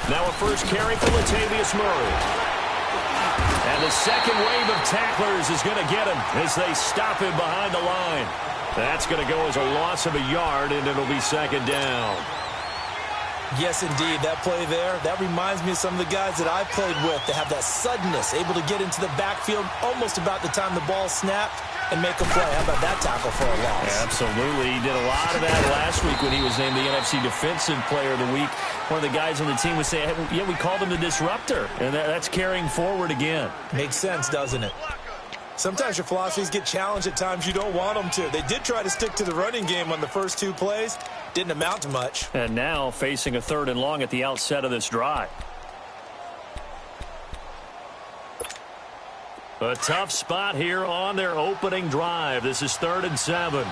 Now a first carry for Latavius Murray. And the second wave of tacklers is going to get him as they stop him behind the line. That's going to go as a loss of a yard, and it'll be second down. Yes, indeed. That play there, that reminds me of some of the guys that I played with that have that suddenness, able to get into the backfield almost about the time the ball snapped and make a play. How about that tackle for a loss? Absolutely. He did a lot of that last week when he was named the NFC Defensive Player of the Week. One of the guys on the team would say, hey, yeah, we called him the disruptor, and that's carrying forward again. Makes sense, doesn't it? Sometimes your philosophies get challenged at times you don't want them to. They did try to stick to the running game on the first two plays. Didn't amount to much. And now facing a 3rd and long at the outset of this drive. A tough spot here on their opening drive. This is 3rd and 7.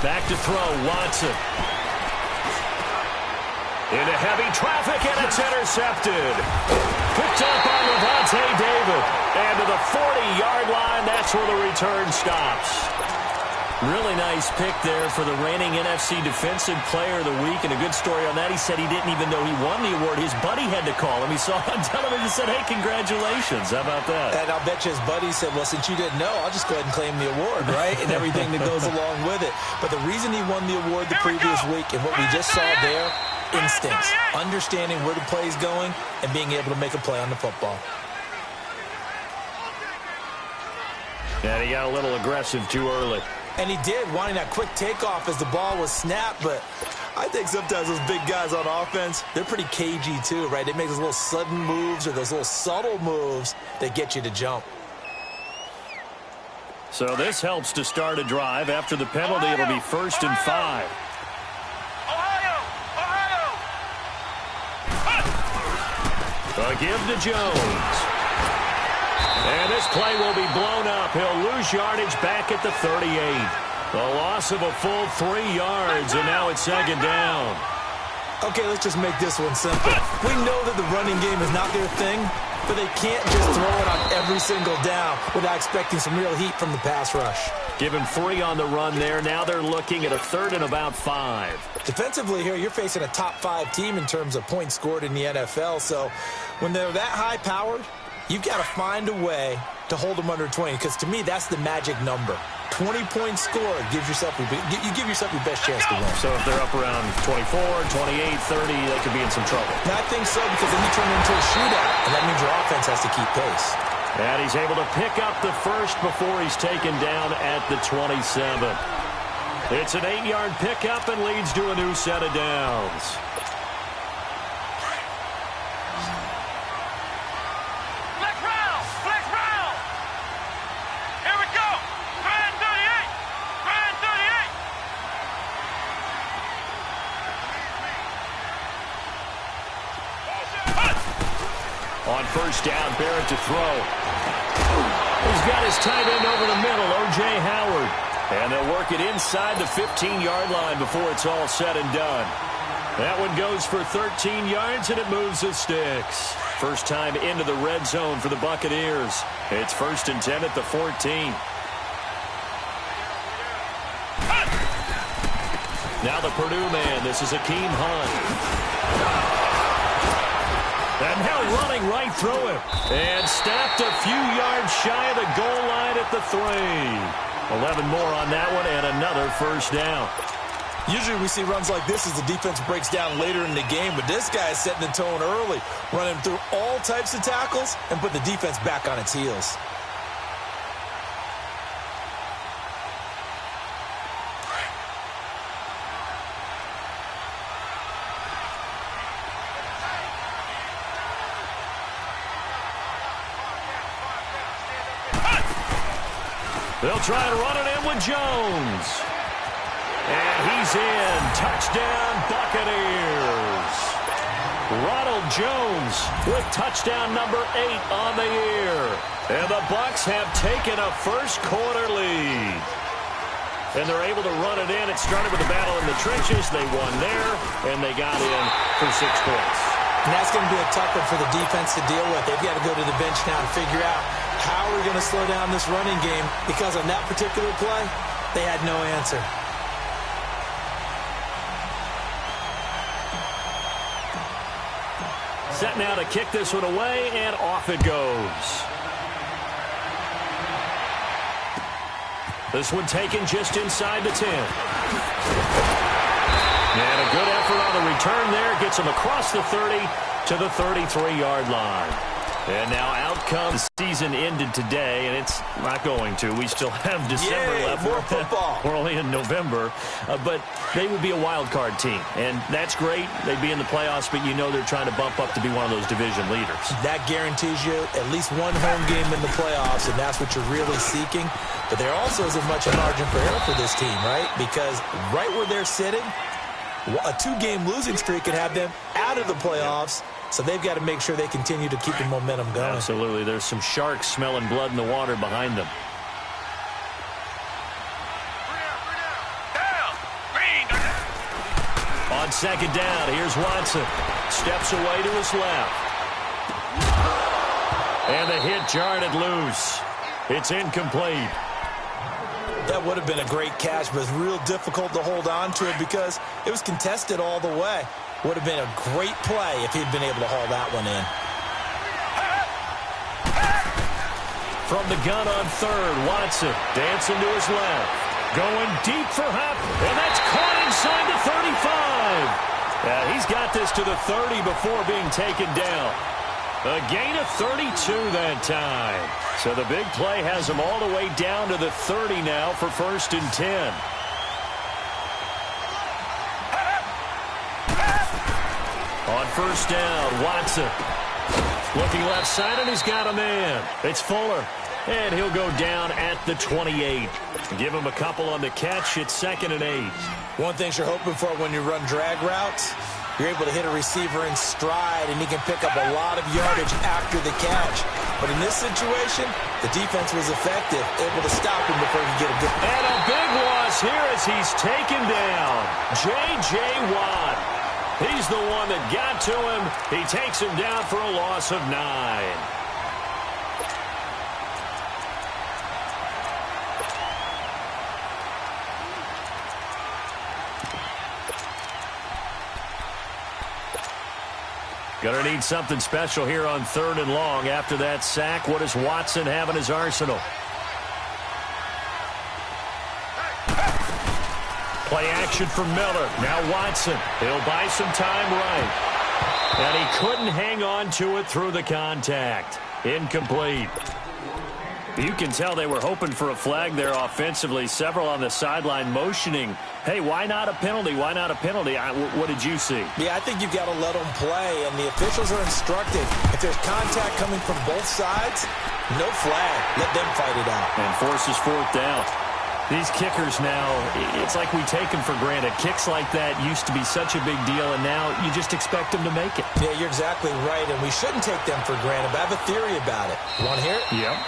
Back to throw, Watson. Into heavy traffic, and it's intercepted. Picked up by Levante David. And to the 40-yard line, that's where the return stops. Really nice pick there for the reigning NFC Defensive Player of the Week. And a good story on that, he said he didn't even know he won the award. His buddy had to call him. He saw it on television and said, hey, congratulations. How about that? And I'll bet you his buddy said, well, since you didn't know, I'll just go ahead and claim the award, right? And everything that goes along with it. But the reason he won the award the previous week and what we just saw there, instincts, understanding where the play is going, and being able to make a play on the football. And he got a little aggressive too early. And he did, wanting that quick takeoff as the ball was snapped. But I think sometimes those big guys on offense, they're pretty cagey too, right? They make those little sudden moves or those little subtle moves that get you to jump. So this helps to start a drive. After the penalty, it'll be 1st and 5. A give to Jones. And this play will be blown up. He'll lose yardage back at the 38. A loss of a full 3 yards, and now it's 2nd down. Okay, let's just make this one simple. We know that the running game is not their thing, but they can't just throw it on every single down without expecting some real heat from the pass rush. Give him 3 on the run there. Now they're looking at a 3rd and about 5. Defensively here, you're facing a top 5 team in terms of points scored in the NFL. So when they're that high-powered, you've got to find a way to hold them under 20, because to me, that's the magic number. 20 points scored gives yourself you give yourself your best chance to win. So if they're up around 24, 28, 30, they could be in some trouble. And I think so, because then you turn it into a shootout, and that means your offense has to keep pace. And he's able to pick up the first before he's taken down at the 27. It's an 8-yard pickup and leads to a new set of downs. On 1st down, Barrett to throw. He's got his tight end over the middle, O.J. Howard. And they'll work it inside the 15-yard line before it's all said and done. That one goes for 13 yards, and it moves the sticks. First time into the red zone for the Buccaneers. It's 1st and 10 at the 14. Now the Purdue man. This is Akeem Hunt. And now running right through him. And snapped a few yards shy of the goal line at the 3. 11 more on that one, and another 1st down. Usually we see runs like this as the defense breaks down later in the game, but this guy is setting the tone early, running through all types of tackles and put the defense back on its heels. They'll try to run it in with Jones. And he's in. Touchdown, Buccaneers. Ronald Jones with touchdown number 8 on the year. And the Bucs have taken a first-quarter lead. And they're able to run it in. It started with a battle in the trenches. They won there, and they got in for 6 points. And that's going to be a tough one for the defense to deal with. They've got to go to the bench now and figure out how are we going to slow down this running game? Because on that particular play, they had no answer. Set now to kick this one away, and off it goes. This one taken just inside the 10. And a good effort on the return there. Gets him across the 30 to the 33-yard line. And now out comes. The season ended today, and it's not going to. We still have December left. More football. We're only in November. But they would be a wild card team, and that's great. They'd be in the playoffs, but you know they're trying to bump up to be one of those division leaders. That guarantees you at least one home game in the playoffs, and that's what you're really seeking. But there also isn't much margin for error for this team, right? Because right where they're sitting, a 2-game losing streak could have them out of the playoffs. So they've got to make sure they continue to keep the momentum going. Absolutely. There's some sharks smelling blood in the water behind them. On second down, here's Watson. Steps away to his left. And the hit jarred it loose. It's incomplete. That would have been a great catch, but it's real difficult to hold on to it because it was contested all the way. Would have been a great play if he'd been able to haul that one in. From the gun on third, Watson dancing to his left. Going deep for Hop, and that's caught inside the 35. He's got this to the 30 before being taken down. A gain of 32 that time. So the big play has him all the way down to the 30 now for 1st and 10. On first down, Watson. Looking left side, and he's got a man. It's Fuller. And he'll go down at the 28. Give him a couple on the catch. It's 2nd and 8. One thing you're hoping for when you run drag routes, you're able to hit a receiver in stride, and he can pick up a lot of yardage after the catch. But in this situation, the defense was effective, able to stop him before he could get a good... And a big loss here as he's taken down. J.J. Watt. He's the one that got to him. He takes him down for a loss of 9. Gonna need something special here on 3rd and long. After that sack, what does Watson have in his arsenal? Play action for Miller. Now Watson. He'll buy some time right. And he couldn't hang on to it through the contact. Incomplete. You can tell they were hoping for a flag there offensively. Several on the sideline motioning, hey, why not a penalty? Why not a penalty? What did you see? Yeah, I think you've got to let them play, and the officials are instructed. If there's contact coming from both sides, no flag. Let them fight it out. And forces 4th down. These kickers now, it's like we take them for granted. Kicks like that used to be such a big deal, and now you just expect them to make it. Yeah, you're exactly right, and we shouldn't take them for granted, but I have a theory about it. You want to hear it? Yep.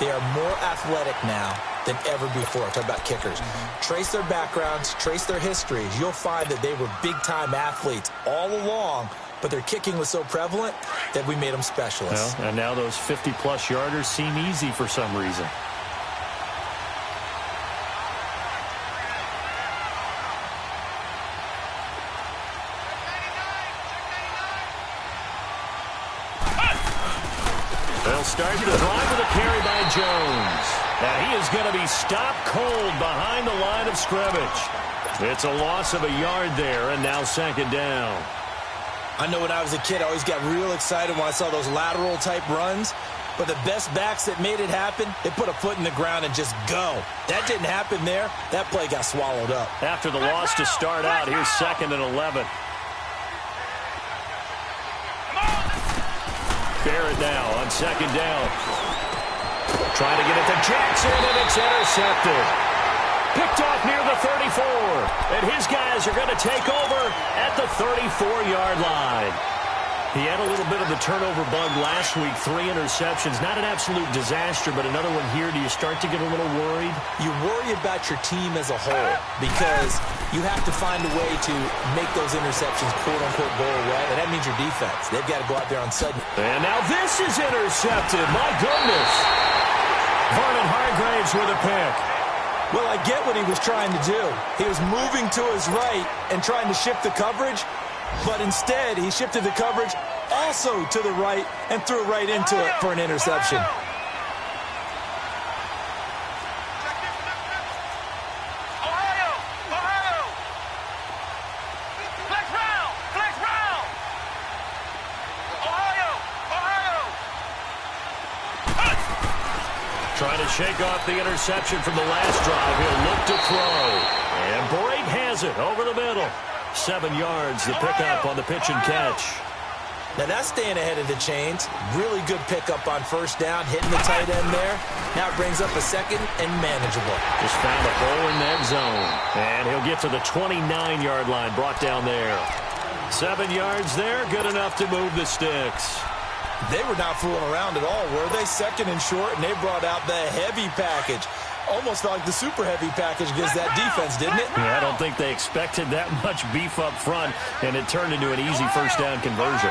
They are more athletic now than ever before. Talk about kickers. Trace their backgrounds, trace their histories. You'll find that they were big-time athletes all along, but their kicking was so prevalent that we made them specialists. Well, and now those 50-plus yarders seem easy for some reason. They'll start the drive with a carry by Jones. And he is going to be stopped cold behind the line of scrimmage. It's a loss of a yard there, and now 2nd down. I know when I was a kid, I always got real excited when I saw those lateral-type runs. But the best backs that made it happen, they put a foot in the ground and just go. That didn't happen there. That play got swallowed up. After the loss to start out, here's 2nd and 11. Barrett now on 2nd down. Trying to get it to Jackson, and it's intercepted. Picked off near the 34. And his guys are going to take over at the 34-yard line. He had a little bit of the turnover bug last week, 3 interceptions. Not an absolute disaster, but another one here. Do you start to get a little worried? You worry about your team as a whole because you have to find a way to make those interceptions, quote-unquote, go away, and that means your defense. They've got to go out there on sudden. And now this is intercepted. My goodness. Vernon Hargraves with a pick. Well, I get what he was trying to do. He was moving to his right and trying to shift the coverage, but instead he shifted the coverage also to the right and threw right into it for an interception. Trying to shake off the interception from the last drive. He'll look to throw. And Brate has it over the middle. 7 yards, the pickup on the pitch and catch. Now that's staying ahead of the chains. Really good pickup on first down, hitting the tight end there. Now it brings up a second and manageable. Just found a hole in that zone. And he'll get to the 29-yard line, brought down there. 7 yards there, good enough to move the sticks. They were not fooling around at all, were they? Second and short, and they brought out the heavy package. Almost felt like the super heavy package against that defense, didn't it? Yeah, I don't think they expected that much beef up front, and it turned into an easy first down conversion.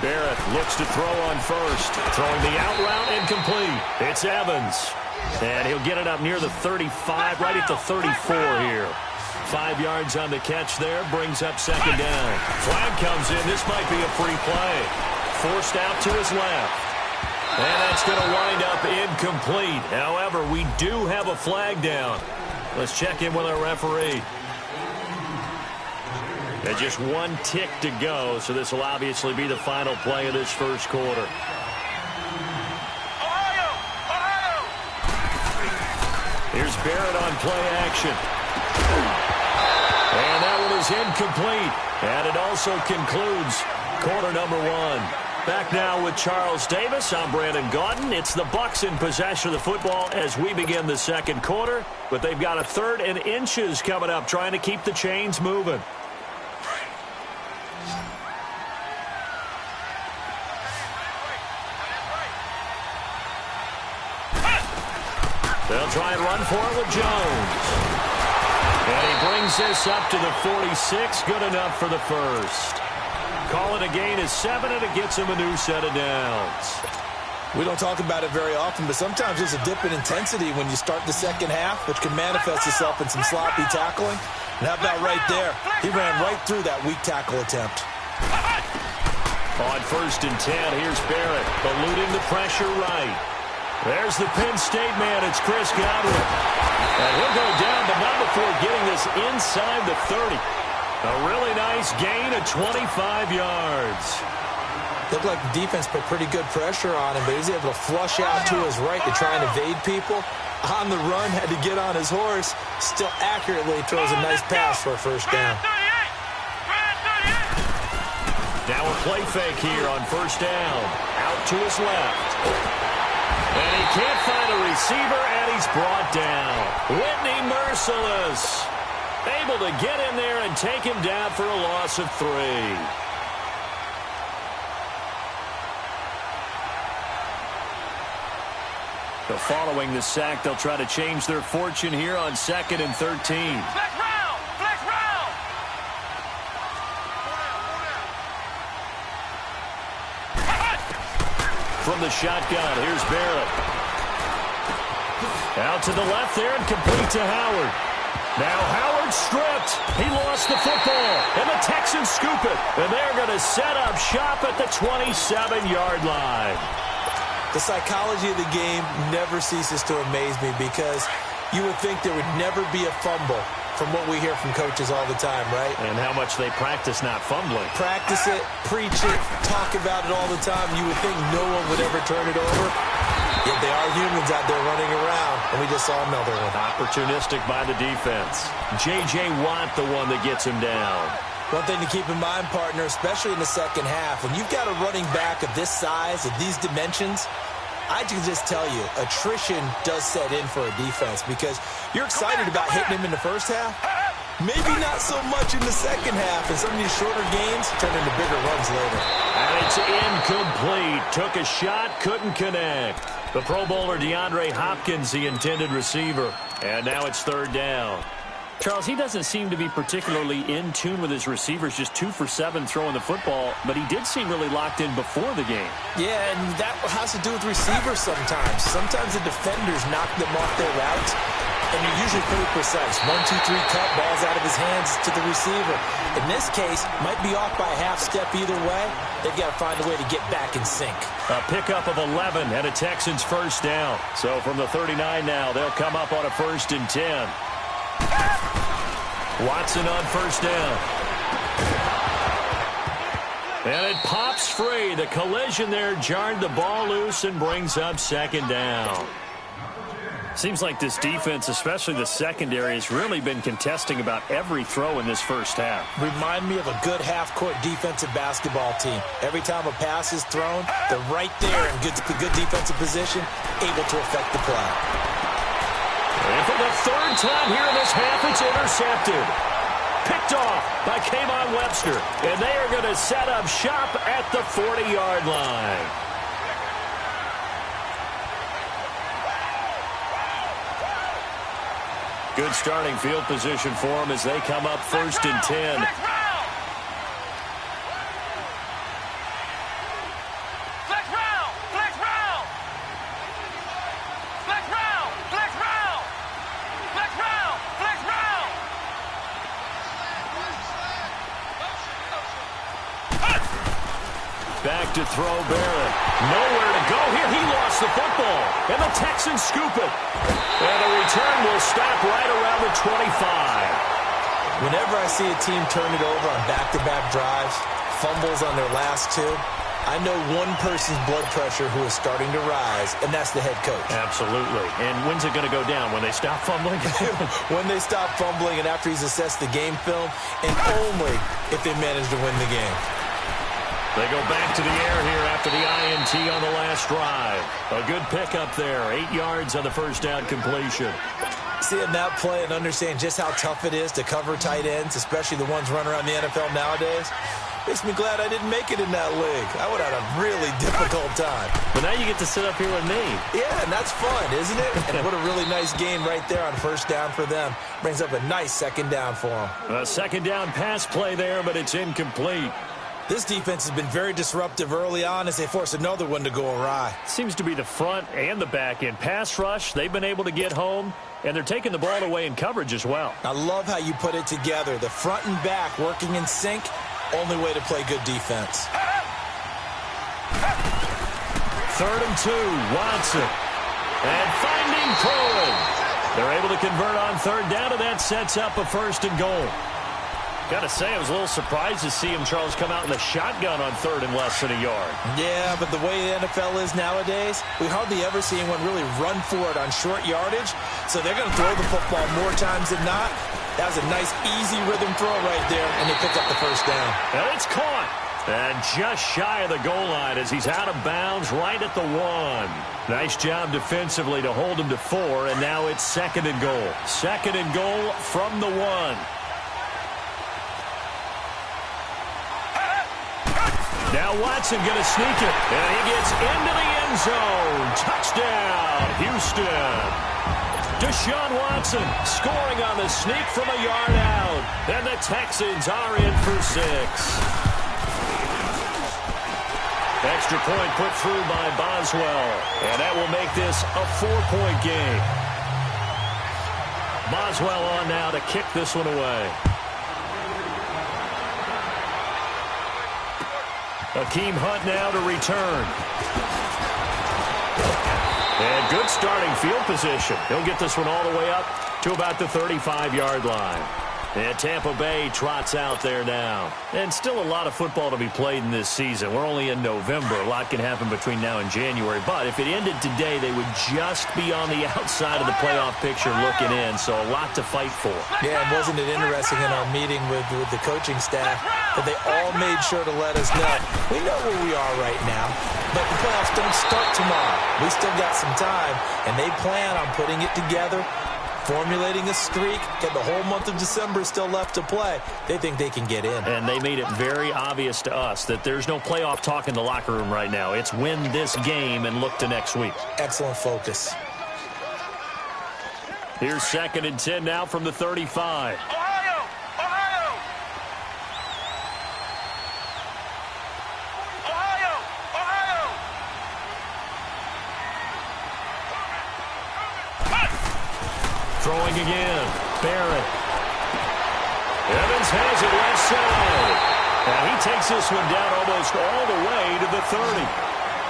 Barrett looks to throw on first. Throwing the out route incomplete. It's Evans. And he'll get it up near the 35, right at the 34 here. 5 yards on the catch there, brings up second down. Flag comes in. This might be a free play. Forced out to his left. And that's going to wind up incomplete. However, we do have a flag down. Let's check in with our referee. And just 1 tick to go, so this will obviously be the final play of this first quarter. Here's Barrett on play action. And that one is incomplete. And it also concludes quarter number 1. Back now with Charles Davis. I'm Brandon Gaudin. It's the Bucs in possession of the football as we begin the second quarter. But they've got a 3rd and inches coming up, trying to keep the chains moving. They'll try and run for it with Jones. And he brings this up to the 46. Good enough for the first. Call it a gain of 7, and it gets him a new set of downs. We don't talk about it very often, but sometimes there's a dip in intensity when you start the second half, which can manifest itself in some sloppy tackling. And how about right there? He ran right through that weak tackle attempt. On 1st and 10, here's Barrett, eluding the pressure right. There's the Penn State man. It's Chris Godwin. And he'll go down, but not before getting this inside the 30. A really nice gain of 25 yards. Looked like the defense put pretty good pressure on him, but he was able to flush out to his right to try and evade people. On the run, had to get on his horse. Still accurately throws a nice pass for a first down. Now a play fake here on first down. Out to his left. And he can't find a receiver, and he's brought down. Whitney Merciless able to get in there and take him down for a loss of 3. So following the sack, they'll try to change their fortune here on 2nd and 13. Flex round! Flex round! From the shotgun, here's Barrett. Out to the left there and complete to Howard. Now Howard stripped. He lost the football, and the Texans scoop it. And they're going to set up shop at the 27-yard line. The psychology of the game never ceases to amaze me because you would think there would never be a fumble from what we hear from coaches all the time, right? And how much they practice not fumbling. Practice it, preach it, talk about it all the time. You would think no one would ever turn it over. Yet they are humans out there running around, and we just saw another one. Opportunistic by the defense. J.J. Watt, the one that gets him down. One thing to keep in mind, partner, especially in the second half, when you've got a running back of this size, of these dimensions, I can just tell you, attrition does set in for a defense because you're excited about hitting him in the first half. Maybe not so much in the second half, and some of these shorter games turn into bigger runs later. And it's incomplete. Took a shot, couldn't connect. The Pro Bowler DeAndre Hopkins, the intended receiver. And now it's 3rd down. Charles, he doesn't seem to be particularly in tune with his receivers, just 2 for 7 throwing the football, but he did seem really locked in before the game. Yeah, and that has to do with receivers sometimes. Sometimes the defenders knock them off their routes, and they're usually pretty precise. 1, 2, 3 cut, balls out of his hands to the receiver. In this case, might be off by a half step either way. They've got to find a way to get back in sync. A pickup of 11 and a Texans first down. So from the 39 now, they'll come up on a 1st and 10. Watson on first down. And it pops free. The collision there jarred the ball loose and brings up 2nd down. Seems like this defense, especially the secondary, has really been contesting about every throw in this first half. Remind me of a good half-court defensive basketball team. Every time a pass is thrown, they're right there in good defensive position, able to affect the play. And for the 3rd time here in this half, it's intercepted. Picked off by Kayvon Webster. And they are going to set up shop at the 40-yard line. Good starting field position for them as they come up 1st and 10. Back to throw Barrett. Nowhere to go here. He lost the football. And the Texans scoop it. And the return will stop right around the 25. Whenever I see a team turn it over on back-to-back drives, fumbles on their last 2, I know one person's blood pressure who is starting to rise, and that's the head coach. Absolutely. And when's it going to go down? When they stop fumbling? When they stop fumbling and after he's assessed the game film, and only if they manage to win the game. They go back to the air here after the INT on the last drive. A good pickup there. 8 yards on the first down completion. Seeing that play and understand just how tough it is to cover tight ends, especially the ones running around the NFL nowadays, makes me glad I didn't make it in that league. I would have had a really difficult time. But now you get to sit up here with me. Yeah, and that's fun, isn't it? And what a really nice game right there on first down for them. Brings up a nice 2nd down for them. A 2nd down pass play there, but it's incomplete. This defense has been very disruptive early on as they force another one to go awry. Seems to be the front and the back end. Pass rush, they've been able to get home, and they're taking the ball away in coverage as well. I love how you put it together. The front and back working in sync, only way to play good defense. 3rd and 2, Watson. And finding Cohen. They're able to convert on 3rd down, and that sets up a 1st and goal. Got to say, I was a little surprised to see him, Charles, come out in the shotgun on 3rd and less than a yard. Yeah, but the way the NFL is nowadays, we hardly ever see anyone really run for it on short yardage. So they're going to throw the football more times than not. That was a nice, easy rhythm throw right there, and they pick up the 1st down. And it's caught. And just shy of the goal line as he's out of bounds right at the 1. Nice job defensively to hold him to 4, and now it's 2nd and goal. 2nd and goal from the 1. Now Watson going to sneak it, and he gets into the end zone. Touchdown, Houston. Deshaun Watson scoring on the sneak from a yard out. And the Texans are in for 6. Extra point put through by Boswell, and that will make this a 4-point game. Boswell on now to kick this one away. Akeem Hunt now to return. And good starting field position. He'll get this one all the way up to about the 35-yard line. And Tampa Bay trots out there now. And still a lot of football to be played in this season. We're only in November. A lot can happen between now and January. But if it ended today, they would just be on the outside of the playoff picture looking in. So a lot to fight for. Yeah, and wasn't it interesting in our meeting with the coaching staff that they all made sure to let us know, we know where we are right now, but the playoffs don't start tomorrow. We still got some time, and they plan on putting it together, formulating a streak, and the whole month of December is still left to play. They think they can get in. And they made it very obvious to us that there's no playoff talk in the locker room right now. It's win this game and look to next week. Excellent focus. Here's 2nd and 10 now from the 35. Ohio! Ohio! Ohio! Ohio! Throwing again. Barrett. Evans has it left side. And he takes this one down almost all the way to the 30.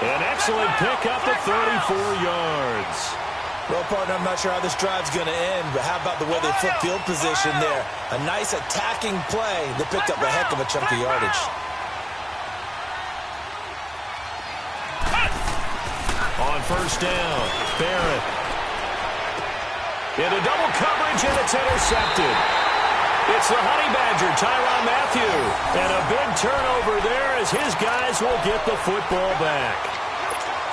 An excellent pickup at 34 yards. Well, partner, I'm not sure how this drive's going to end, but how about the way they flip field position there? A nice attacking play. They picked up a heck of a chunk of yardage. On 1st down, Barrett. Into double coverage, and it's intercepted. It's the Honey Badger, Tyrann Mathieu. And a big turnover there as his guys will get the football back.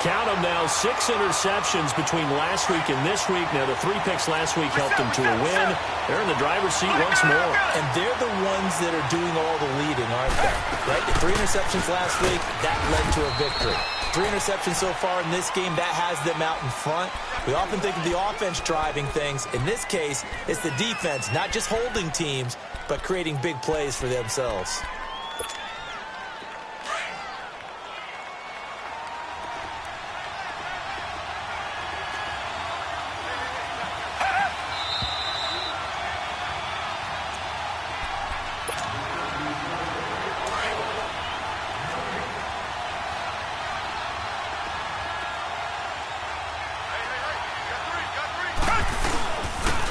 Count them now, 6 interceptions between last week and this week. Now, the 3 picks last week helped them to a win. They're in the driver's seat once more. And they're the ones that are doing all the leading, aren't they? Right? The 3 interceptions last week, that led to a victory. 3 interceptions so far in this game, that has them out in front. We often think of the offense driving things. In this case, it's the defense, not just holding teams, but creating big plays for themselves.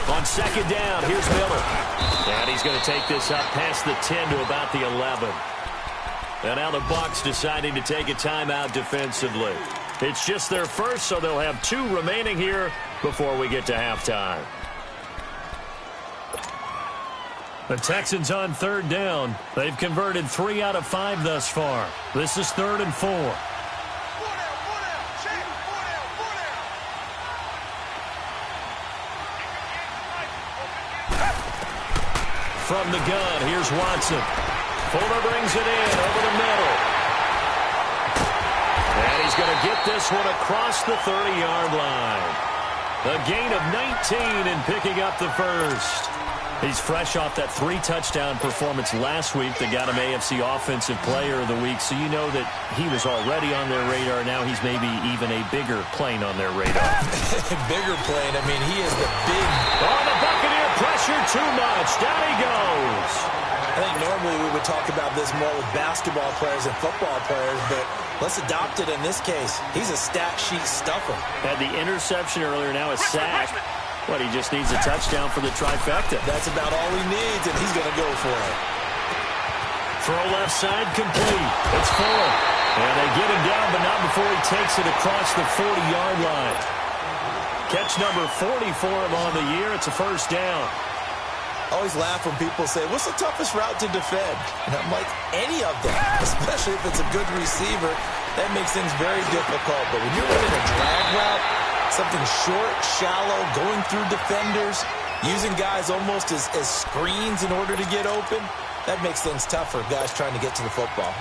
On 2nd down, here's Miller. And he's going to take this up past the 10 to about the 11. And now the Bucs deciding to take a timeout defensively. It's just their first, so they'll have 2 remaining here before we get to halftime. The Texans on 3rd down. They've converted 3 out of 5 thus far. This is 3rd and 4. From the gun, here's Watson. Fuller brings it in over the middle. And he's going to get this one across the 30-yard line. A gain of 19 in picking up the first. He's fresh off that 3-touchdown performance last week that got him AFC Offensive Player of the Week, so you know that he was already on their radar. Now he's maybe even a bigger plane on their radar. Bigger plane. I mean, he is the big... Oh, the Buccaneer pressure too much. Down he goes. I think normally we would talk about this more with basketball players and football players, but let's adopt it in this case. He's a stat sheet stuffer. Had the interception earlier, now a sack. What, he just needs a touchdown for the trifecta. That's about all he needs, and he's going to go for it. Throw left side complete. It's Fuller. And they get him down, but not before he takes it across the 40-yard line. Catch number 40 for him on the year. It's a 1st down. I always laugh when people say, what's the toughest route to defend? And I'm like, any of them, especially if it's a good receiver. That makes things very difficult. But when you're running a drag route, something short, shallow, going through defenders, using guys almost as screens in order to get open, that makes things tough for guys trying to get to the football.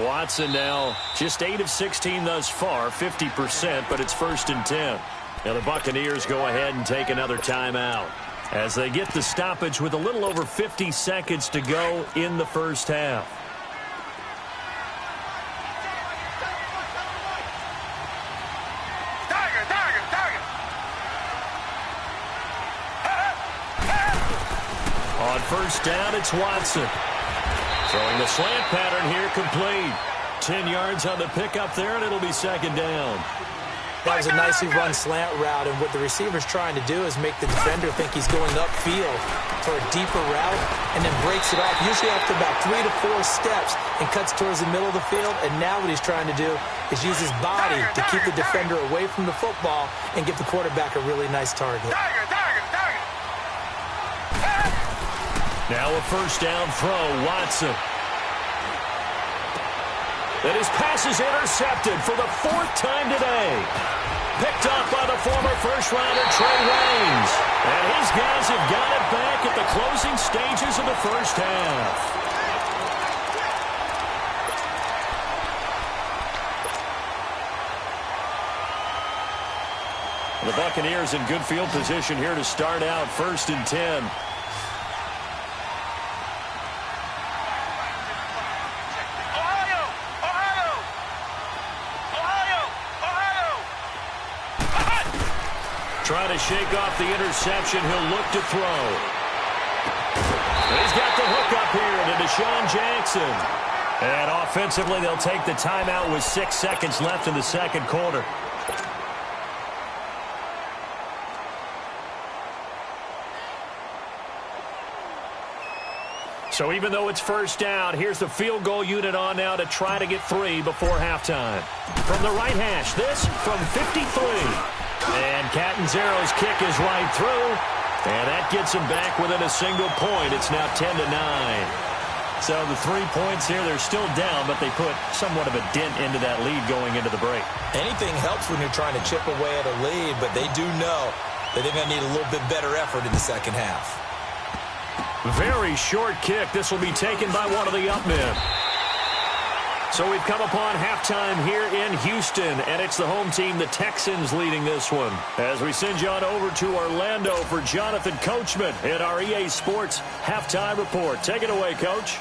Watson now just 8 of 16 thus far, 50%, but it's 1st and 10. Now the Buccaneers go ahead and take another timeout as they get the stoppage with a little over 50 seconds to go in the first half. On 1st down, it's Watson. Throwing the slant pattern here complete. 10 yards on the pickup there, and it'll be 2nd down. That was a nicely run slant route, and what the receiver's trying to do is make the defender think he's going upfield for a deeper route and then breaks it off, usually after about 3 to 4 steps, and cuts towards the middle of the field. And now what he's trying to do is use his body to keep the defender away from the football and give the quarterback a really nice target. Now a 1st down throw, Watson. And his pass is intercepted for the 4th time today. Picked up by the former first-rounder Trey Waynes. And his guys have got it back at the closing stages of the first half. The Buccaneers in good field position here to start out 1st and 10. Trying to shake off the interception. He'll look to throw. He's got the hook up here to Deshaun Jackson. And offensively, they'll take the timeout with 6 seconds left in the second quarter. So even though it's first down, here's the field goal unit on now to try to get 3 before halftime. From the right hash, this from 53. And Catanzaro's kick is right through. And that gets him back within a single point. It's now 10-9. So the 3 points here, they're still down, but they put somewhat of a dent into that lead going into the break. Anything helps when you're trying to chip away at a lead, but they do know that they're going to need a little bit better effort in the second half. Very short kick. This will be taken by one of the up men. So we've come upon halftime here in Houston, and it's the home team, the Texans, leading this one. As we send you on over to Orlando for Jonathan Coachman in our EA Sports Halftime Report. Take it away, Coach.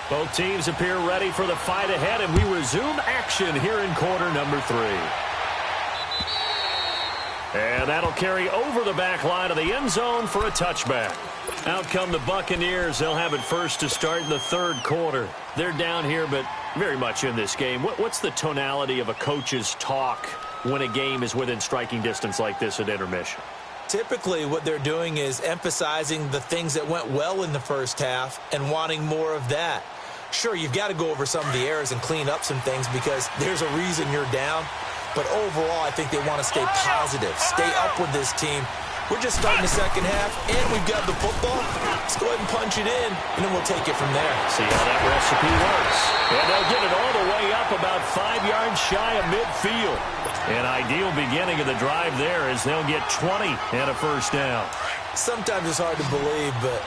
Both teams appear ready for the fight ahead, and we resume action here in quarter number 3. And that'll carry over the back line of the end zone for a touchback. Out come the Buccaneers. They'll have it first to start in the third quarter. They're down here, but very much in this game. What's the tonality of a coach's talk when a game is within striking distance like this at intermission? Typically, what they're doing is emphasizing the things that went well in the first half and wanting more of that. Sure, you've got to go over some of the errors and clean up some things because there's a reason you're down. But overall, I think they want to stay positive, stay up with this team. We're just starting the second half, and we've got the football. Let's go ahead and punch it in, and then we'll take it from there. See how that recipe works. And they'll get it all the way up about 5 yards shy of midfield. An ideal beginning of the drive there as they'll get 20 and a first down. Sometimes it's hard to believe, but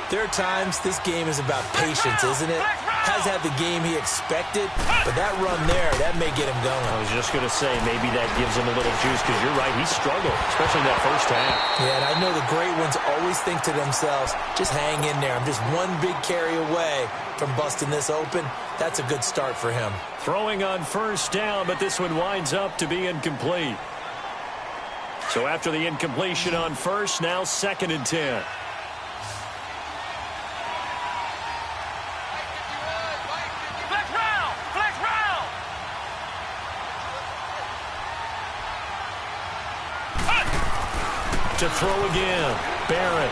there are times this game is about patience, isn't it? Has had the game he expected, but that run there, that may get him going. I was just going to say, maybe that gives him a little juice because you're right, he struggled, especially in that first half. Yeah, and I know the great ones always think to themselves, just hang in there. I'm just one big carry away from busting this open. That's a good start for him. Throwing on first down, but this one winds up to be incomplete. So after the incompletion on first, now 2nd and 10. To throw again, Barrett.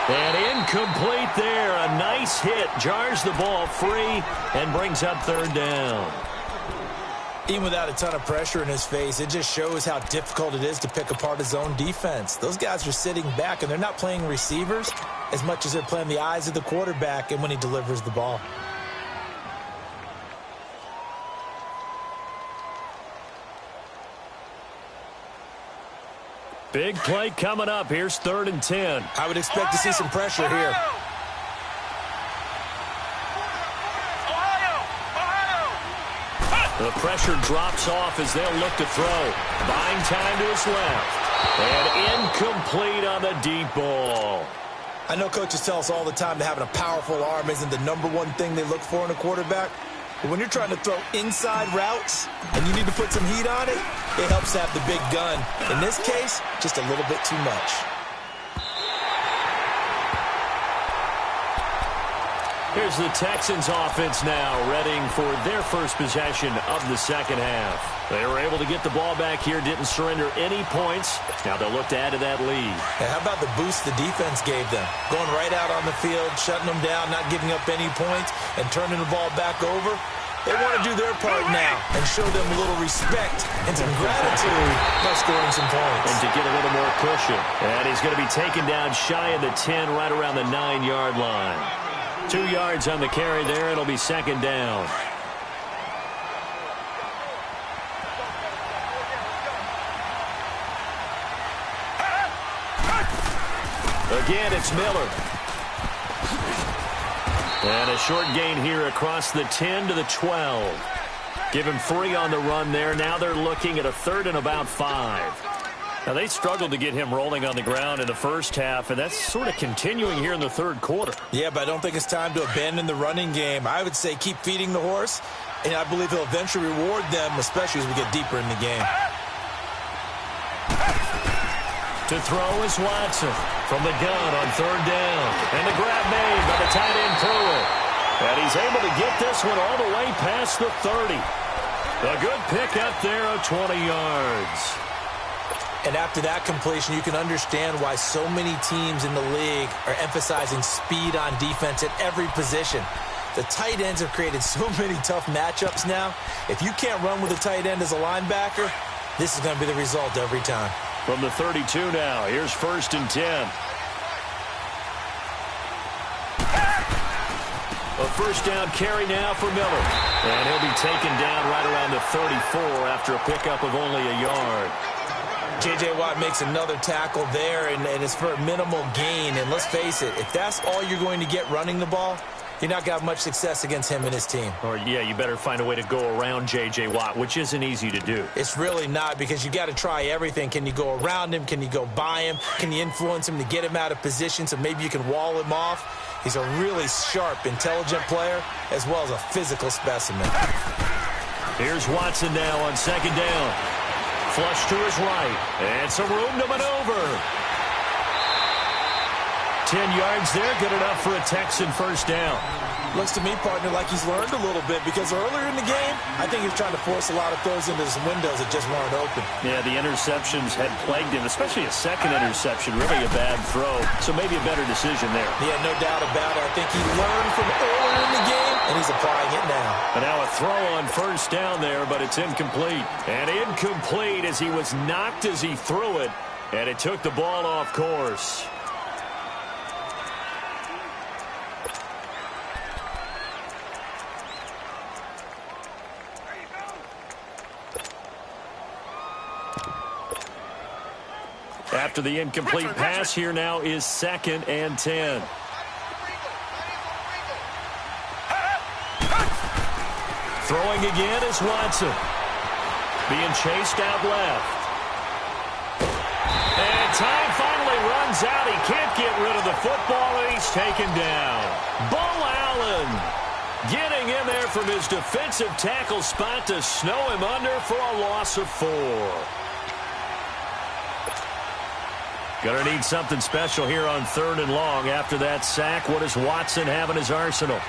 And incomplete there. A nice hit. Jars the ball free and brings up 3rd down. Even without a ton of pressure in his face, it just shows how difficult it is to pick apart his own defense. Those guys are sitting back, and they're not playing receivers as much as they're playing the eyes of the quarterback and when he delivers the ball. Big play coming up. Here's 3rd and 10. I would expect to see some pressure here. The pressure drops off as they'll look to throw. Buying time to his left. And incomplete on the deep ball. I know coaches tell us all the time that having a powerful arm isn't the #1 thing they look for in a quarterback. But when you're trying to throw inside routes and you need to put some heat on it, it helps to have the big gun. In this case, just a little bit too much. Here's the Texans offense now, readying for their first possession of the second half. They were able to get the ball back here, didn't surrender any points. Now they'll look to add to that lead. Hey, how about the boost the defense gave them? Going right out on the field, shutting them down, not giving up any points, and turning the ball back over. They want to do their part now and show them a little respect and some gratitude by scoring some points. And to get a little more cushion. And he's going to be taken down shy of the 10, right around the 9-yard line. 2 yards on the carry there. It'll be second down. Again, it's Miller. And a short gain here across the 10 to the 12. Give him 3 on the run there. Now they're looking at a 3rd and about 5. Now, they struggled to get him rolling on the ground in the first half, and that's sort of continuing here in the third quarter. Yeah, but I don't think it's time to abandon the running game. I would say keep feeding the horse, and I believe he'll eventually reward them, especially as we get deeper in the game. To throw is Watson from the gun on 3rd down. And the grab made by the tight end Pruitt. And he's able to get this one all the way past the 30. A good pickup there of 20 yards. And after that completion, you can understand why so many teams in the league are emphasizing speed on defense at every position. The tight ends have created so many tough matchups now. If you can't run with a tight end as a linebacker, this is going to be the result every time. From the 32 now, here's 1st and 10. A first down carry now for Miller. And he'll be taken down right around the 34 after a pickup of only a yard. J.J. Watt makes another tackle there, and it's for a minimal gain. And let's face it, if that's all you're going to get running the ball, you're not going to have much success against him and his team. Or, yeah, you better find a way to go around J.J. Watt, which isn't easy to do. It's really not, because you got to try everything. Can you go around him? Can you go by him? Can you influence him to get him out of position so maybe you can wall him off? He's a really sharp, intelligent player, as well as a physical specimen. Here's Watson now on 2nd down. Flush to his right. And some room to maneuver. 10 yards there, good enough for a Texan first down. Looks to me, partner, like he's learned a little bit, because earlier in the game, I think he was trying to force a lot of throws into some windows that just weren't open. Yeah, the interceptions had plagued him, especially a second interception, really a bad throw. So maybe a better decision there. Yeah, no doubt about it. I think he learned from earlier in the game, and he's applying it now. And now a throw on first down there, but it's incomplete. And incomplete as he was knocked as he threw it, and it took the ball off course. After the incomplete pass, here now is 2nd and 10. Throwing again is Watson. Being chased out left. And time finally runs out. He can't get rid of the football, and he's taken down. Bo Allen getting in there from his defensive tackle spot to snow him under for a loss of 4. Going to need something special here on 3rd and long. After that sack, what does Watson have in his arsenal?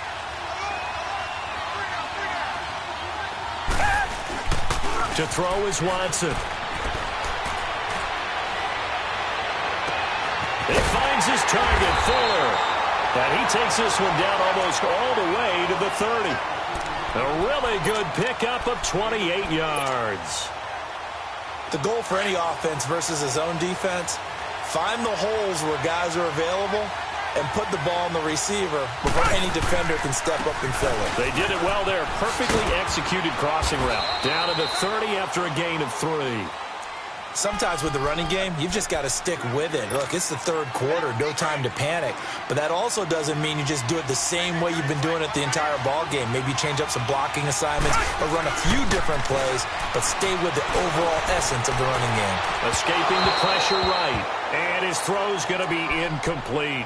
To throw is Watson. He finds his target, Fuller. And he takes this one down almost all the way to the 30. A really good pickup of 28 yards. The goal for any offense versus his own defense, find the holes where guys are available and put the ball on the receiver before any defender can step up and fill it. They did it well there. Perfectly executed crossing route. Down to the 30 after a gain of 3. Sometimes with the running game, you've just got to stick with it. Look, it's the third quarter, no time to panic. But that also doesn't mean you just do it the same way you've been doing it the entire ball game. Maybe change up some blocking assignments or run a few different plays, but stay with the overall essence of the running game. Escaping the pressure right. And his throw's going to be incomplete.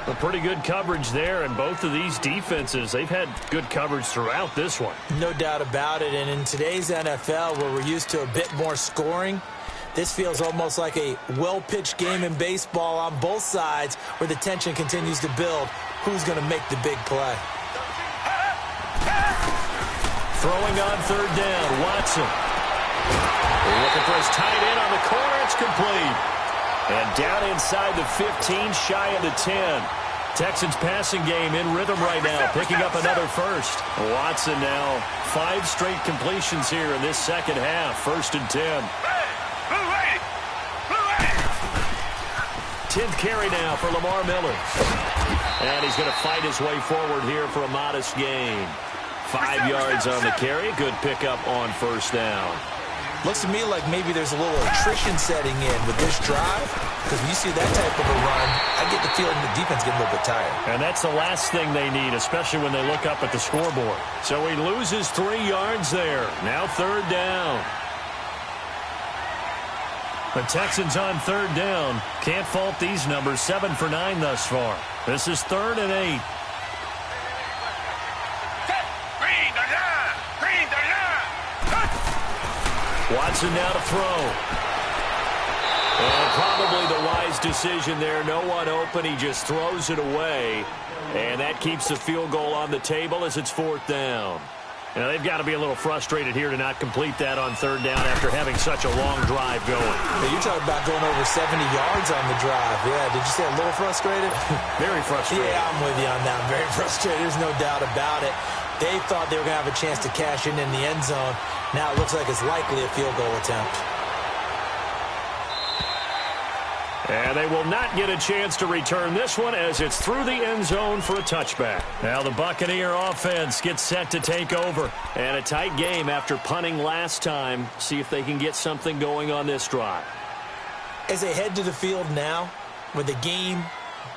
A pretty good coverage there, and both of these defenses, they've had good coverage throughout this one. No doubt about it, and in today's NFL, where we're used to a bit more scoring, this feels almost like a well-pitched game in baseball on both sides where the tension continues to build. Who's going to make the big play? Throwing on 3rd down, Watson. Looking for his tight end on the corner. It's complete. And down inside the 15, shy of the 10. Texans passing game in rhythm right now, picking up another first. Watson now 5 straight completions here in this second half. 1st and 10. 10th carry now for Lamar Miller. And he's going to fight his way forward here for a modest gain. 5 yards on the carry. Good pickup on 1st down. Looks to me like maybe there's a little attrition setting in with this drive, because when you see that type of a run, I get the feeling the defense getting a little bit tired. And that's the last thing they need, especially when they look up at the scoreboard. So he loses 3 yards there. Now 3rd down. The Texans on 3rd down. Can't fault these numbers. 7 for 9 thus far. This is 3rd and 8. Watson now to throw. And probably the wise decision there. No one open. He just throws it away. And that keeps the field goal on the table as it's 4th down. Now, they've got to be a little frustrated here to not complete that on 3rd down after having such a long drive going. Yeah, you're talking about going over 70 yards on the drive. Yeah, did you say a little frustrated? Very frustrated. Yeah, I'm with you on that. I'm very frustrated. There's no doubt about it. They thought they were going to have a chance to cash in the end zone. Now it looks like it's likely a field goal attempt. And they will not get a chance to return this one as it's through the end zone for a touchback. Now the Buccaneer offense gets set to take over. And a tight game after punting last time. See if they can get something going on this drive. As they head to the field now, with the game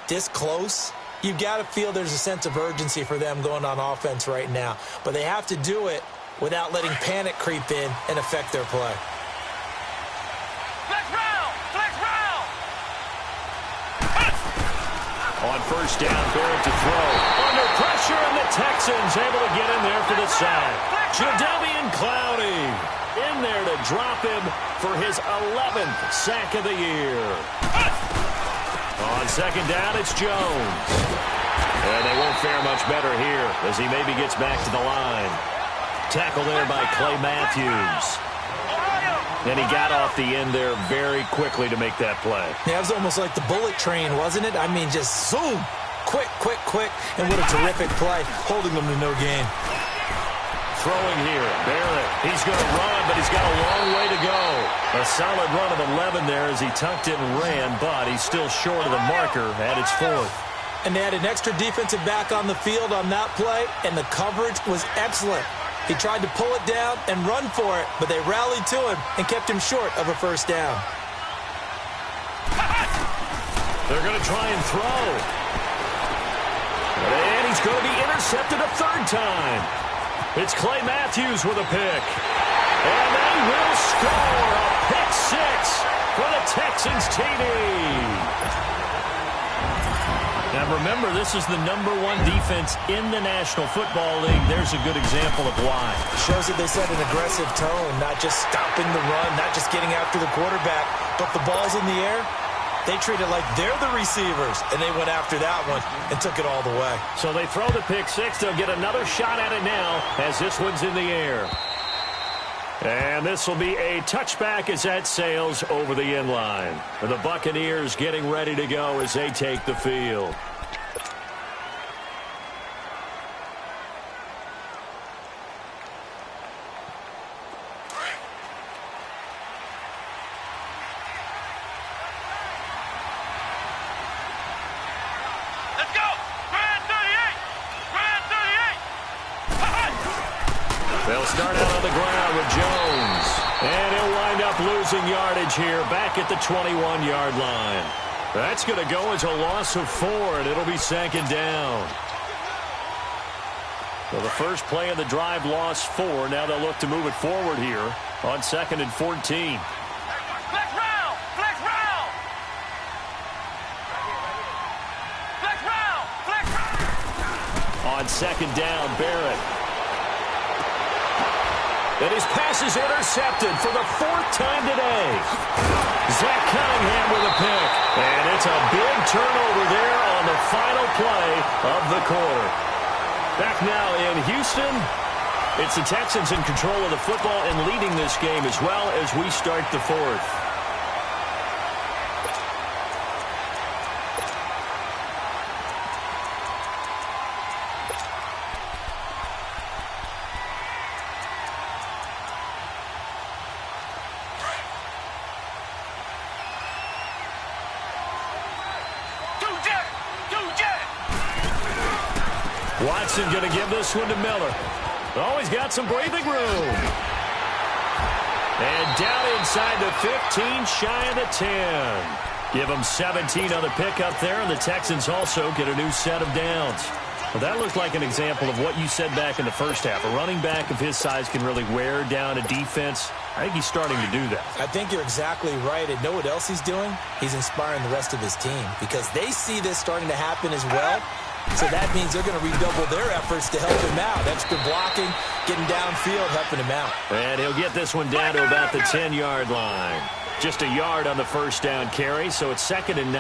this close, you've got to feel there's a sense of urgency for them going on offense right now. But they have to do it without letting panic creep in and affect their play. Flex round! Flex round! On 1st down, Barrett to throw. Under pressure, and the Texans able to get in there for the sack. Jadeveon Clowney in there to drop him for his 11th sack of the year. On 2nd down, it's Jones. And they won't fare much better here as he maybe gets back to the line. Tackle there by Clay Matthews. And he got off the end there very quickly to make that play. Yeah, it was almost like the bullet train, wasn't it? I mean, just zoom. Quick, quick, quick. And what a terrific play, holding them to no gain. Throwing here, Barrett. He's going to run, but he's got a long way to go. A solid run of 11 there as he tucked it and ran, but he's still short of the marker at its 4th. And they had an extra defensive back on the field on that play, and the coverage was excellent. He tried to pull it down and run for it, but they rallied to him and kept him short of a 1st down. They're going to try and throw. And he's going to be intercepted a 3rd time. It's Clay Matthews with a pick. And they will score a pick 6 for the Texans TD. Now, remember, this is the #1 defense in the National Football League. There's a good example of why. Shows that they set an aggressive tone, not just stopping the run, not just getting after the quarterback, but the ball's in the air. They treat it like they're the receivers, and they went after that one and took it all the way. So they throw the pick 6. They'll get another shot at it now as this one's in the air. And this will be a touchback as that sails over the end line. The Buccaneers getting ready to go as they take the field. Let's go! Grand 38! Grand 38! They'll start out on the ground with Jones. And he'll wind up losing yardage here back at the 21-yard line. That's going to go as a loss of 4, and it'll be 2nd down. So the first play of the drive lost 4. Now they'll look to move it forward here on 2nd and 14. Flex round! Flex round! Flex round! Flex round! On 2nd down, Barrett. And his pass is intercepted for the 4th time today. Zach Cunningham with a pick. And it's a big turnover there on the final play of the quarter. Back now in Houston. It's the Texans in control of the football and leading this game as well as we start the 4th. Watson going to give this one to Miller. Oh, he's got some breathing room. And down inside the 15, shy of the 10. Give them 17 on the pickup there, and the Texans also get a new set of downs. Well, that looked like an example of what you said back in the first half. A running back of his size can really wear down a defense. I think he's starting to do that. I think you're exactly right. And know what else he's doing? He's inspiring the rest of his team because they see this starting to happen as well. So that means they're going to redouble their efforts to help him out. Extra blocking, getting downfield, helping him out. And he'll get this one down to about the 10-yard line. Just a yard on the first down carry, so it's 2nd and 9.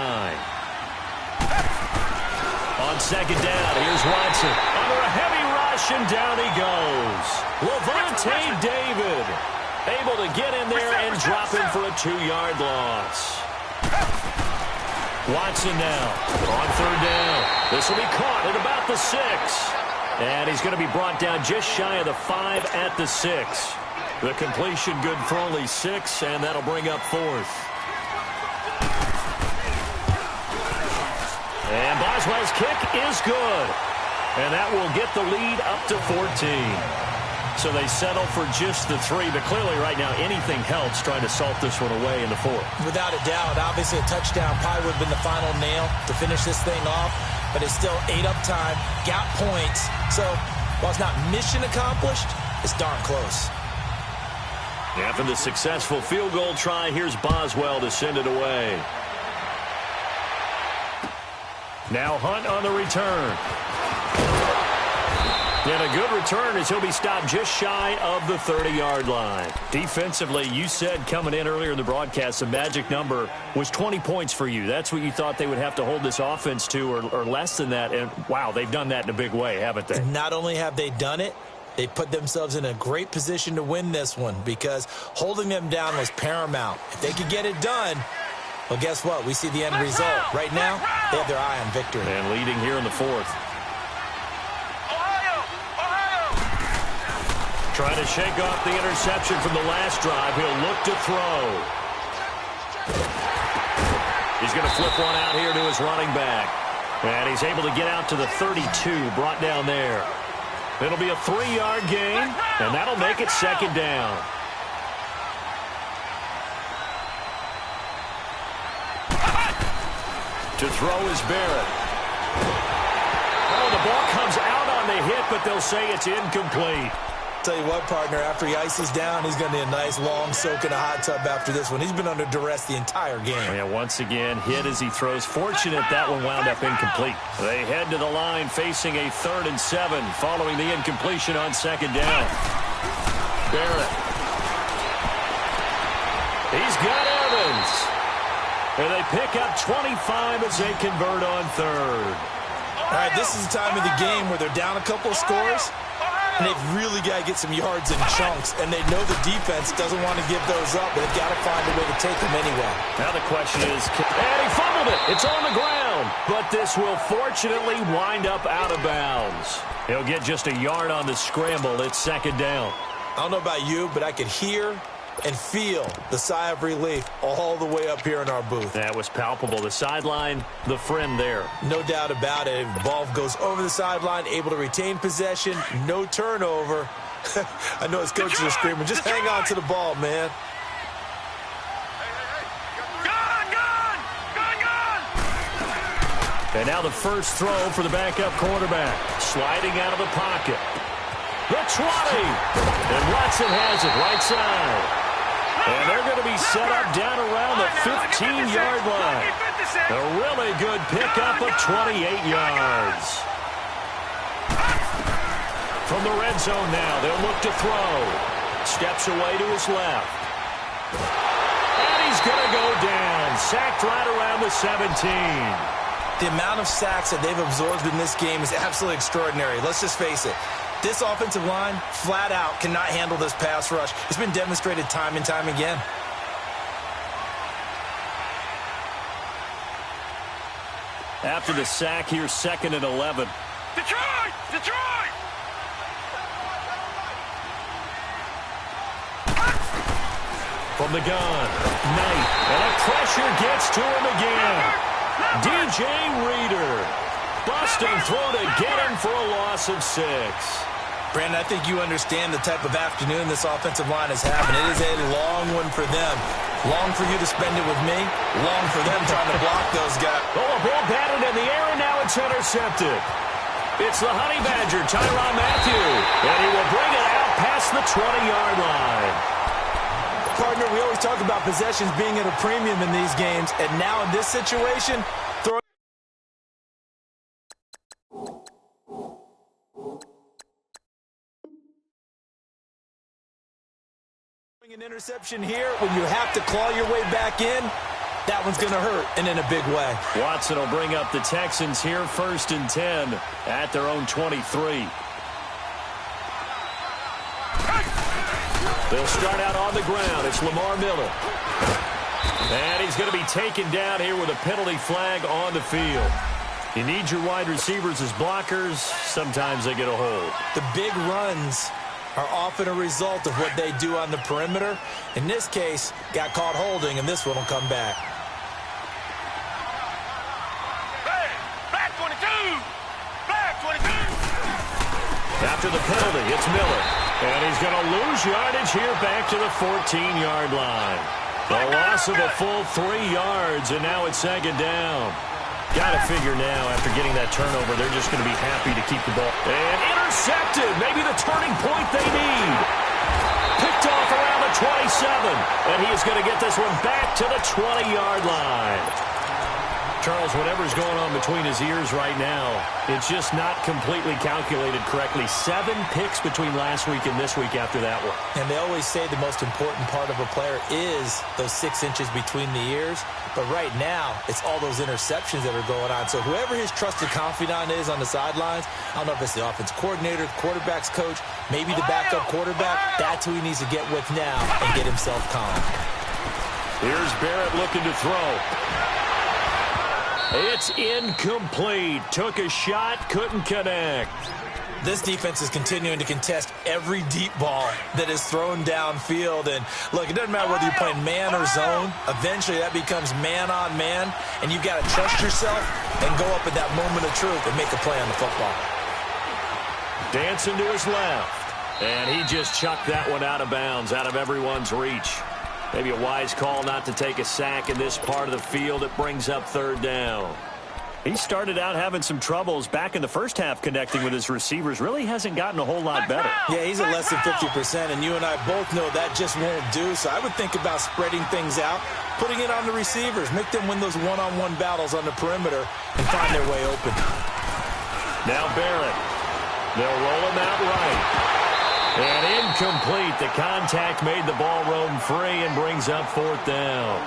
On 2nd down, here's Watson. Under a heavy rush, and down he goes. Levante David able to get in there and drop him for a 2-yard loss. Watson now on 3rd down. This will be caught at about the 6. And he's going to be brought down just shy of the 5 at the 6. The completion good for only 6, and that'll bring up 4th. And Boswell's kick is good. And that will get the lead up to 14. So they settle for just the 3, but clearly right now anything helps trying to salt this one away in the 4th. Without a doubt, obviously a touchdown probably would have been the final nail to finish this thing off, but it's still 8 up time, got points. So while it's not mission accomplished, it's darn close. After the successful field goal try, here's Boswell to send it away. Now Hunt on the return. And a good return as he'll be stopped just shy of the 30-yard line. Defensively, you said coming in earlier in the broadcast, the magic number was 20 points for you. That's what you thought they would have to hold this offense to or less than that. And, wow, they've done that in a big way, haven't they? Not only have they done it, they put themselves in a great position to win this one because holding them down was paramount. If they could get it done, well, guess what? We see the end result. Right now, they have their eye on victory. And leading here in the 4th. Trying to shake off the interception from the last drive. He'll look to throw. He's going to flip one out here to his running back. And he's able to get out to the 32, brought down there. It'll be a 3-yard gain, and that'll make it 2nd down. To throw is Barrett. Oh, the ball comes out on the hit, but they'll say it's incomplete. Tell you what, partner, after he ices down, he's going to need a nice long soak in a hot tub after this one. He's been under duress the entire game. Yeah, once again, hit as he throws. Fortunate that one wound up incomplete. They head to the line facing a 3rd and 7 following the incompletion on 2nd down. Barrett. He's got Evans. And they pick up 25 as they convert on 3rd. All right, this is the time of the game where they're down a couple of scores. And they've really got to get some yards in chunks. And they know the defense doesn't want to give those up, but they've got to find a way to take them anyway. Now the question is, and he fumbled it. It's on the ground. But this will fortunately wind up out of bounds. He'll get just a yard on the scramble. It's 2nd down. I don't know about you, but I could hear and feel the sigh of relief all the way up here in our booth. That was palpable. The sideline, the friend there. No doubt about it. Ball goes over the sideline, able to retain possession, no turnover. I know his coaches are screaming, just hang on to the ball, man. And now the first throw for the backup quarterback. Sliding out of the pocket. The 20. And Watson has it right side. And they're going to be set up down around the 15-yard line. A really good pickup of 28 yards. From the red zone now, they'll look to throw. Steps away to his left. And he's going to go down. Sacked right around the 17. The amount of sacks that they've absorbed in this game is absolutely extraordinary. Let's just face it. This offensive line, flat out, cannot handle this pass rush. It's been demonstrated time and time again. After the sack, here's 2nd and 11. Detroit! Detroit! From the gun, Knight. And the pressure gets to him again. DJ Reader. Busting through to get him for a loss of 6. Brandon, I think you understand the type of afternoon this offensive line is having. It is a long one for them. Long for you to spend it with me. Long for them trying to block those guys. Oh, a ball batted in the air, and now it's intercepted. It's the Honey Badger, Tyrann Mathieu, and he will bring it out past the 20-yard line. Partner, we always talk about possessions being at a premium in these games, and now in this situation, throwing an interception here when you have to claw your way back in, that one's going to hurt, and in a big way. Watson will bring up the Texans here 1st and 10 at their own 23. They'll start out on the ground. It's Lamar Miller. And he's going to be taken down here with a penalty flag on the field. You need your wide receivers as blockers. Sometimes they get a hold. The big runs are often a result of what they do on the perimeter. In this case, got caught holding, and this one will come back. Hey, flag 22! Flag 22! After the penalty, it's Miller. And he's going to lose yardage here back to the 14-yard line. The loss of a full 3 yards, and now it's 2nd down. Got to figure now, after getting that turnover, they're just going to be happy to keep the ball. And intercepted, maybe the turning point they need. Picked off around the 27, and he is going to get this one back to the 20-yard line. Charles, whatever's going on between his ears right now, it's just not completely calculated correctly. 7 picks between last week and this week after that one. And they always say the most important part of a player is those 6 inches between the ears. But right now, it's all those interceptions that are going on. So whoever his trusted confidant is on the sidelines, I don't know if it's the offense coordinator, the quarterback's coach, maybe the backup quarterback, that's who he needs to get with now and get himself calm. Here's Barrett looking to throw. It's incomplete. Took a shot, couldn't connect. This defense is continuing to contest every deep ball that is thrown downfield. And, look, it doesn't matter whether you're playing man or zone. Eventually, that becomes man-on-man, and you've got to trust yourself and go up at that moment of truth and make a play on the football. Dancing to his left. And he just chucked that one out of bounds, out of everyone's reach. Maybe a wise call not to take a sack in this part of the field. It brings up 3rd down. He started out having some troubles back in the first half connecting with his receivers. Really hasn't gotten a whole lot better. Yeah, he's at less than 50%, and you and I both know that just won't do. So I would think about spreading things out, putting it on the receivers, make them win those one-on-one battles on the perimeter and find their way open. Now Barrett. They'll roll him out right. And incomplete. The contact made the ball roam free and brings up 4th down.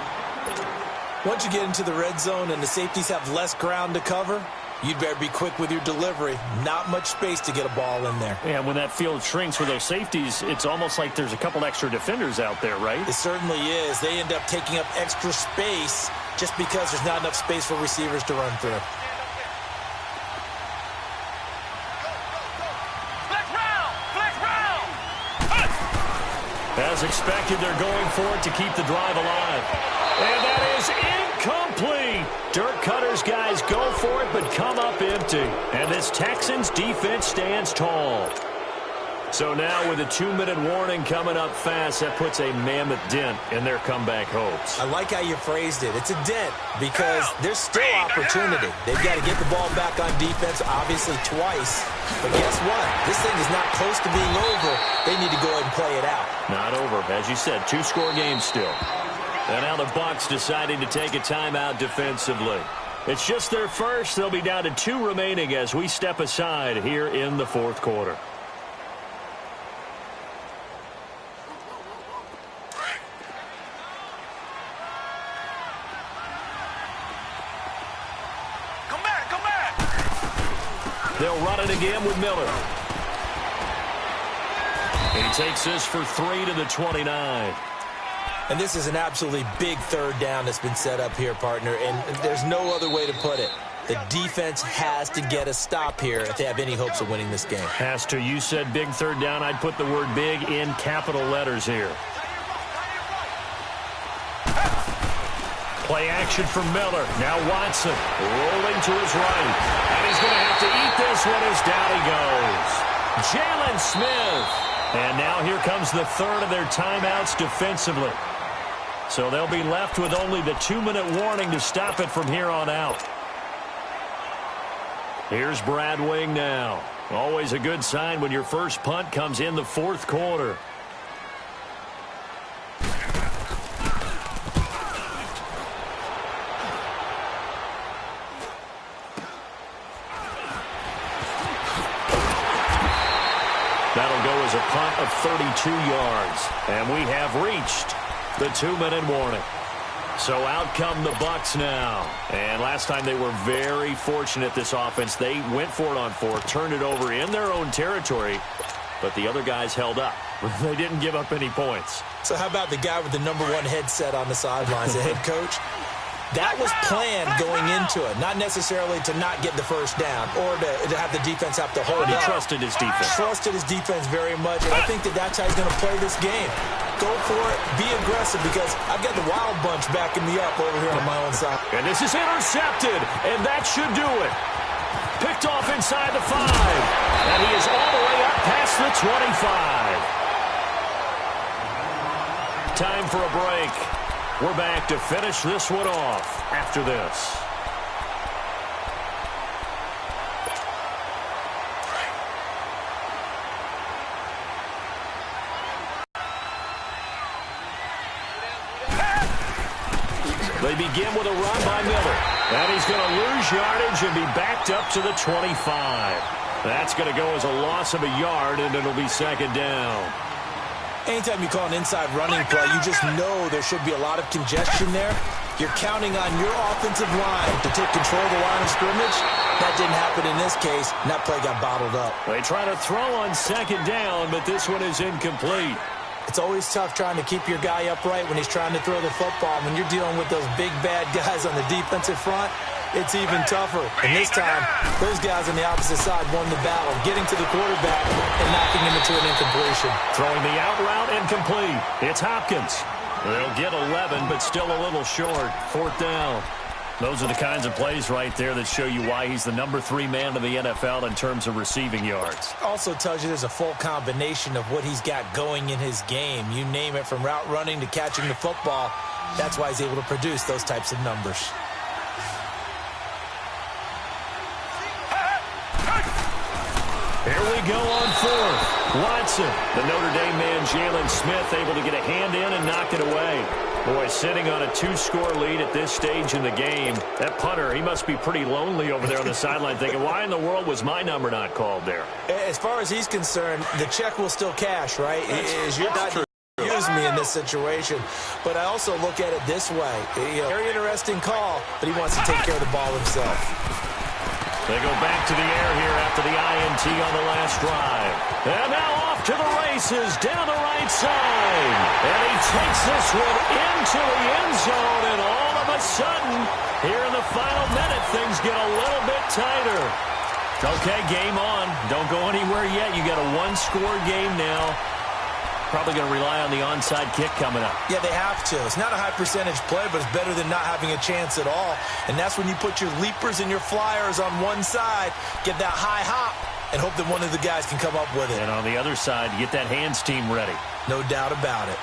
Once you get into the red zone and the safeties have less ground to cover, you'd better be quick with your delivery. Not much space to get a ball in there. Yeah, when that field shrinks for those safeties, it's almost like there's a couple extra defenders out there, right? It certainly is. They end up taking up extra space just because there's not enough space for receivers to run through. As expected, they're going for it to keep the drive alive. And that is incomplete. Dirk Cutter's guys go for it, but come up empty. And this Texans defense stands tall. So now with a 2-minute warning coming up fast, that puts a mammoth dent in their comeback hopes. I like how you phrased it. It's a dent because there's still opportunity. They've got to get the ball back on defense, obviously twice. But guess what? This thing is not close to being over. They need to go ahead and play it out. Not over. As you said, 2-score game still. And now the Bucs deciding to take a timeout defensively. It's just their first. They'll be down to 2 remaining as we step aside here in the 4th quarter. They'll run it again with Miller. He takes this for 3 to the 29. And this is an absolutely big 3rd down that's been set up here, partner, and there's no other way to put it. The defense has to get a stop here if they have any hopes of winning this game. Has to. You said big 3rd down. I'd put the word big in capital letters here. Play action from Miller. Now Watson rolling to his right. And he's going to have to eat this one as down he goes. Jalen Smith. And now here comes the third of their timeouts defensively. So they'll be left with only the 2-minute warning to stop it from here on out. Here's Brad Wing now. Always a good sign when your first punt comes in the fourth quarter. That'll go as a punt of 32 yards. And we have reached the 2-minute warning. So out come the Bucs now. And last time they were very fortunate, this offense. They went for it on fourth, turned it over in their own territory, but the other guys held up. They didn't give up any points. So how about the guy with the #1 headset on the sidelines, the head coach? That was planned going into it, not necessarily to not get the first down or to have the defense have to hold But he up. trusted his defense. Trusted his defense very much, and I think that's how he's going to play this game. Go for it, be aggressive, because I've got the wild bunch backing me up over here on my own side. And this is intercepted, and that should do it. Picked off inside the 5, and he is all the way up past the 25. Time for a break. We're back to finish this one off after this. They begin with a run by Miller. And he's going to lose yardage and be backed up to the 25. That's going to go as a loss of a yard, and it'll be second down. Anytime you call an inside running play, you just know there should be a lot of congestion there. You're counting on your offensive line to take control of the line of scrimmage. That didn't happen in this case, and that play got bottled up. They try to throw on second down, but this one is incomplete. It's always tough trying to keep your guy upright when he's trying to throw the football. When you're dealing with those big, bad guys on the defensive front, it's even tougher. And this time, those guys on the opposite side won the battle, getting to the quarterback and knocking him into an incompletion. Throwing the out route incomplete. It's Hopkins. They'll get 11, but still a little short. Fourth down. Those are the kinds of plays right there that show you why he's the #3 man in the NFL in terms of receiving yards. Also tells you there's a full combination of what he's got going in his game. You name it, from route running to catching the football. That's why he's able to produce those types of numbers. Here we go on fourth. Watson, the Notre Dame man, Jalen Smith, able to get a hand in and knock it away. Boy, sitting on a 2-score lead at this stage in the game. That punter, he must be pretty lonely over there on the sideline thinking, why in the world was my number not called there? As far as he's concerned, the check will still cash, right? You're not to use me in this situation. But I also look at it this way. Very interesting call, but he wants to take care of the ball himself. They go back to the air here after the INT on the last drive. And now off to the races down the right side. And he takes this one into the end zone. And all of a sudden, here in the final minute, things get a little bit tighter. Okay, game on. Don't go anywhere yet. You got a 1-score game now. Probably going to rely on the onside kick coming up. Yeah, they have to. It's not a high percentage play, but it's better than not having a chance at all. And that's when you put your leapers and your flyers on one side, get that high hop, and hope that one of the guys can come up with it. And on the other side, get that hands team ready. No doubt about it.